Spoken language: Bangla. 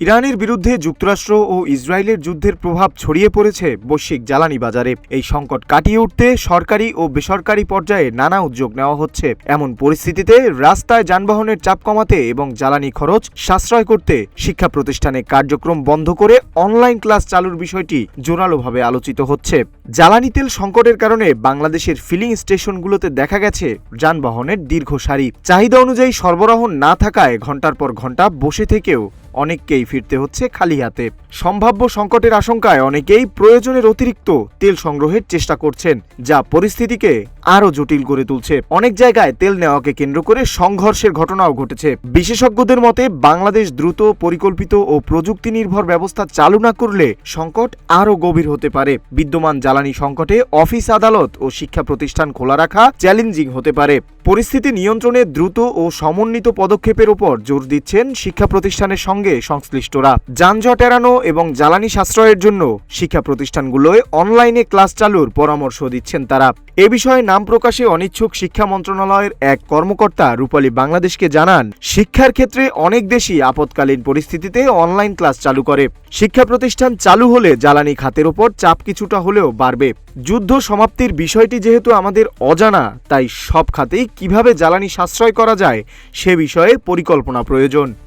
ইরানের বিরুদ্ধে যুক্তরাষ্ট্র ও ইসরায়েলের যুদ্ধের প্রভাব ছড়িয়ে পড়েছে বৈশ্বিক জ্বালানি বাজারে। এই সংকট কাটিয়ে উঠতে সরকারি ও বেসরকারি পর্যায়ে নানা উদ্যোগ নেওয়া হচ্ছে। এমন পরিস্থিতিতে রাস্তায় যানবাহনের চাপ কমাতে এবং জ্বালানি খরচ সাশ্রয় করতে শিক্ষা প্রতিষ্ঠানে কার্যক্রম বন্ধ করে অনলাইন ক্লাস চালুর বিষয়টি জোরালোভাবে আলোচিত হচ্ছে। জ্বালানি তেল সংকটের কারণে বাংলাদেশের ফিলিং স্টেশনগুলোতে দেখা গেছে যানবাহনের দীর্ঘ সারি। চাহিদা অনুযায়ী সরবরাহ না থাকায় ঘন্টার পর ঘন্টা বসে থেকেও অনেককেই ফিরতে হচ্ছে খালি হাতে। সম্ভাব্য সংকটের আশঙ্কায় অনেকেই প্রয়োজনের অতিরিক্ত তেল সংগ্রহের চেষ্টা করছেন, যা পরিস্থিতিকে আরও জটিল করে তুলছে। অনেক জায়গায় তেল নেওয়াকে কেন্দ্র করে সংঘর্ষের ঘটনাও ঘটেছে। বিশেষজ্ঞদের মতে বাংলাদেশ দ্রুত, পরিকল্পিত ও প্রযুক্তি নির্ভর ব্যবস্থা চালু না করলে সংকট আরও গভীর হতে পারে। বিদ্যমান জ্বালানি সংকটে অফিস, আদালত ও শিক্ষা প্রতিষ্ঠান খোলা রাখা চ্যালেঞ্জিং হতে পারে। পরিস্থিতি নিয়ন্ত্রণে দ্রুত ও সমন্বিত পদক্ষেপের উপর জোর দিচ্ছেন শিক্ষা প্রতিষ্ঠানের সঙ্গে সংশ্লিষ্টরা। যানজট এড়ানো এবং জ্বালানি সাশ্রয়ের জন্য শিক্ষা প্রতিষ্ঠানগুলোয় অনলাইনে ক্লাস চালুর পরামর্শ দিচ্ছেন তারা। এ বিষয়ে নাম প্রকাশে অনিচ্ছুক শিক্ষা মন্ত্রণালয়ের এক কর্মকর্তা রূপালী বাংলাদেশকে জানান, শিক্ষার ক্ষেত্রে অনেক দেশই আপৎকালীন পরিস্থিতিতে অনলাইন ক্লাস চালু করে। শিক্ষা প্রতিষ্ঠান চালু হলে জ্বালানি খাতের ওপর চাপ কিছুটা হলেও বাড়বে। যুদ্ধ সমাপ্তির বিষয়টি যেহেতু আমাদের অজানা, তাই সব খাতেই কিভাবে জ্বালানি সাশ্রয় করা যায় সে বিষয়ে পরিকল্পনা প্রয়োজন।